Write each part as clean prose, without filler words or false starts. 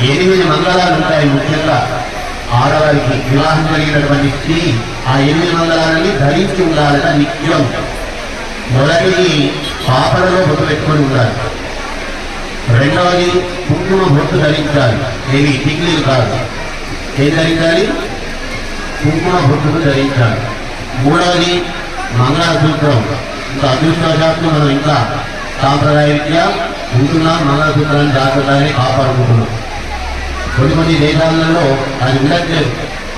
8 మంగళాలు ఉంటాయి. ముఖ్యంగా ఆడవారికి వివాహం జరిగినటువంటి స్త్రీ ఆ 8 మంగళాలని ధరించి ఉండాలట నిత్యం. మొదటిది పాపలలో బొట్టు పెట్టుకొని ఉండాలి. రెండవది కుంకుమ బొట్టు ధరించాలి. ఏవి టిక్లీలు కాదు, ఏం ధరించాలి? కుంకుమ బొట్టును ధరించాలి. మూడవది మంగళసూత్రం. ఇంకా అదృష్టవశాత్తు మనం ఇంకా సాంప్రదాయ రీత్యా ఉంటున్నాం, మంగళసూత్రాన్ని జాగ్రత్తగానే కాపాడుకుంటున్నాం. కొన్ని దేశాలలో అది ఉండట్లేదు,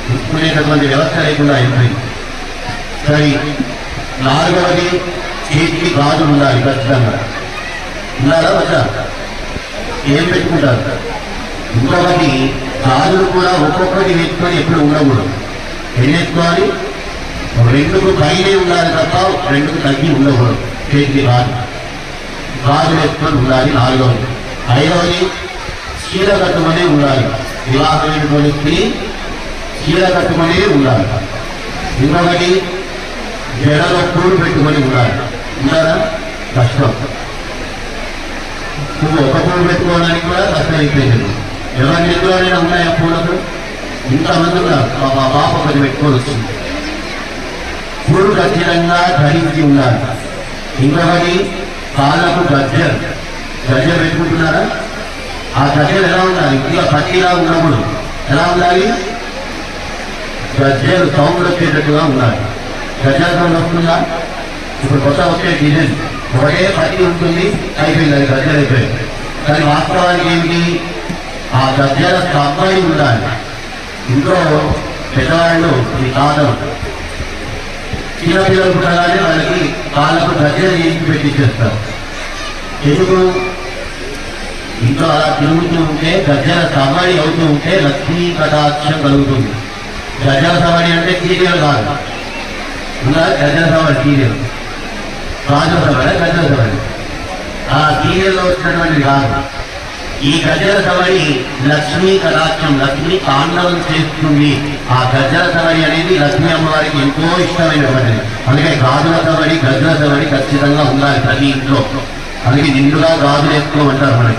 చూసుకునేటటువంటి వ్యవస్థ లేకుండా అయిపోయింది. సరే, నాలుగవది చేతికి గాజులు ఉండాలి ఖచ్చితంగా. ఉండాలా వద్దా? ఏం పెట్టుకుంటారు? ఇంకొకటి గాజులు కూడా ఒక్కొక్కటి వేసుకొని ఎప్పుడు ఉండకూడదు. ఎన్ని వేసుకోవాలి? 2కు పైనే ఉండాలి తప్ప 2కు తగ్గి ఉండకూడదు. చేతికి గాజులు వేసుకొని ఉండాలి. నాలుగవది. ఐదవది చీర కట్టుకునే ఉండాలి. వివాహమైనటువంటి స్త్రీ చీర కట్టుకునే ఉండాలి. ఇంకొకటి జడలో పూలు పెట్టుకొని ఉండాలి. ఉండాలా? కష్టం. నువ్వు ఒక పూలు పెట్టుకోవడానికి కూడా కష్టం అయిపోయింది. ఎవరి ఇంట్లోనైనా ఉన్నాయా పూలకు? ఇంతమంది ఉన్నారు. మా పాప ఒకటి పెట్టుకొని వచ్చింది. పూలు ఖచ్చితంగా ధరించి ఉండాలి. ఇంకొకటి కాళ్ళకు గజ్జలు పెట్టుకుంటున్నారా? ఆ గజ్జలు ఎలా ఉండాలి? ఇంకా పట్టిలా ఉండకూడదు. ఎలా ఉండాలి? గజ్జలు సౌండ్ వచ్చేటట్టుగా ఉండాలి. గజ్జల సౌండ్ వస్తుందా? ఇప్పుడు కొత్త వచ్చే డిజైన్ ఒకటే పట్టి ఉంటుంది, అయిపోయింది, అది గజ్జలు అయిపోయింది. కానీ వాస్తవానికి ఏంటి? ఆ గజ్జల స్తంభాయి ఉండాలి. ఇంట్లో పెద్దవాళ్ళు ఈ కాలం చిన్నపిల్లలు పుట్టగానే వాళ్ళకి కాళ్ళకు గజ్జలు ఏంటి పెట్టించేస్తారు. ఎందుకు? ఇంట్లో అలా తిరుగుతూ ఉంటే గజ్జల సవాడి అవుతూ ఉంటే లక్ష్మీ కటాక్షం కలుగుతుంది. గజ్జల సవాడి అంటే సీరియల్ కాదు, గజ్జల సవాడి సీరియల్, రాజుల సవాడి, గజ్జల సవాడి ఆ సీరియల్లో వచ్చినటువంటి కాదు. ఈ గజ్జల సవాడి లక్ష్మీ కటాక్షం, లక్ష్మీ తాండవం చేస్తుంది. ఆ గజ్జల సవాడి అనేది లక్ష్మీ అమ్మవారికి ఎంతో ఇష్టమైనటువంటిది. అందుకే గాజుల సవాడి, గజ్జల సవాడి ఖచ్చితంగా ఉండాలి ప్రతి ఇంట్లో. అందుకే నిండుగా గాజులు వేసుకోమంటారు.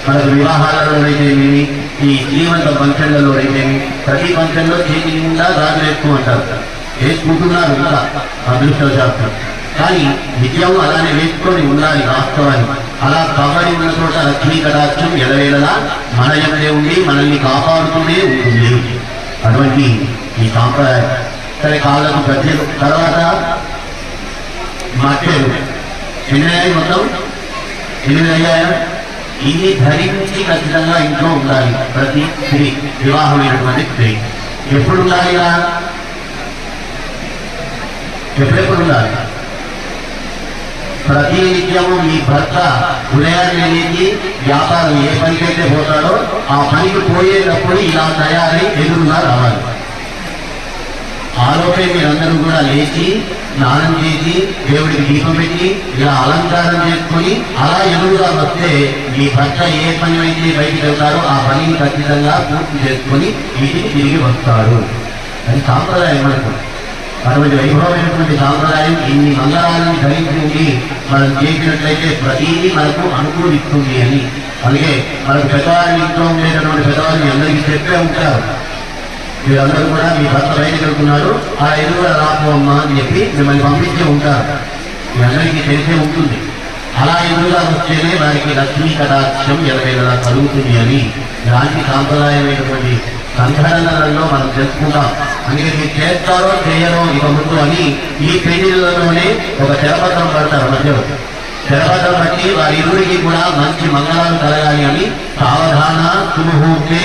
మనకు వివాహాలలోనైతేమి, ఈ శ్రీమంత ఫంక్షన్లలో అయితేమి, ప్రతి ఫంక్షన్లో చేతి నిండా గాజులు వేసుకోమంటారు. వేసుకుంటున్నారు ఇంకా అదృష్టవశాస్త్రం. కానీ నిత్యం అలానే వేసుకొని ఉండాలి. వాస్తవాన్ని అలా కబడి ఉన్న చోట లక్ష్మీ కటాక్షం ఎలవేళలా మన ఎమ్మడే ఉండి మనల్ని కాపాడుతూనే ఉంటుంది. అటువంటి ఈ సాంప్రదాయం. సరే, కాళ్ళకు గజ్జలు, తర్వాత మట్టెలు ఎన్ని మొత్తం 8 అయ్యాయా? ఇన్ని ధరించి ఖచ్చితంగా ఇంట్లో ఉండాలి ప్రతి స్త్రీ, వివాహమైనటువంటి స్త్రీ. ఎప్పుడు ఉండాలి? ఎప్పుడెప్పుడు ఉండాలి? ప్రతి నిత్యము మీ భర్త ఉదయాన్నే లేచి వ్యాపారం ఏ పనికైతే పోతాడో ఆ పనికి పోయేటప్పుడు ఇలా తయారై ఎదురుగా రావాలి. ఆలోపే మీరందరూ కూడా లేచి స్నానం చేసి దేవుడికి దీపం పెట్టి ఇలా అలంకారం చేసుకొని అలా ఎదురుగా వస్తే మీ భర్త ఏ పని అయితే బయటికి వెళ్తారో ఆ పనిని ఖచ్చితంగా పూర్తి చేసుకొని ఇంటికి తిరిగి వస్తాడు. అది సాంప్రదాయం. మనకు అటువంటి వైభవమైనటువంటి సాంప్రదాయం ఇన్ని మంగళాలను ధరించి మనం చేసినట్లయితే ప్రతిదీ మనకు అనుకూలిస్తుంది అని. అందుకే మనకు పెద్దవారి ఇంట్లో ఉండేటటువంటి పెద్దవారిని అందరికీ చెప్పే ఉంటారు, మీరందరూ కూడా మీ భర్త బయటకు వెళ్తున్నారు, ఆ ఎదురుగా రాపు అమ్మా అని చెప్పి మిమ్మల్ని పంపించే ఉంటారు. మీ అందరికీ తెలిసే ఉంటుంది. అలా ఎదురుగా వస్తేనే వారికి లక్ష్మీ కటాక్షం ఎలవేళలా కలుగుతుంది అని ఇలాంటి సాంప్రదాయమైనటువంటి సంఘటనలలో మనం తెలుసుకుంటాం. అందుకే మీరు చేస్తారో చేయరో ఇక ముందు అని ఈ పెళ్లిళ్లలోనే ఒక తెరపత్రం పడతారు. మధ్యలో తెరపత్రం బట్టి వారిరువురికి కూడా మంచి మంగళాలు కలగాలి అని సావధాన సుముహూర్తే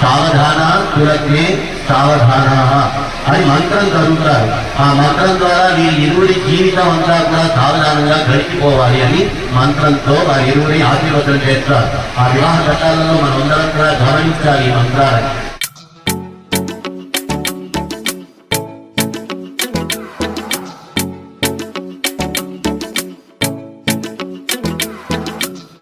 సావధాన తులగ్నే సావధాన అని మంత్రం చదువుతారు. ఆ మంత్రం ద్వారా వీరి ఇరువురి జీవితం అంతా కూడా సావధానంగా గడిచిపోవాలి అని మంత్రంతో వారి ఇరువురి ఆశీర్వదం చేస్తారు. ఆ వివాహ ఘట్టాలలో మనం అందరం కూడా గమనించాలి ఈ మంత్రాలను.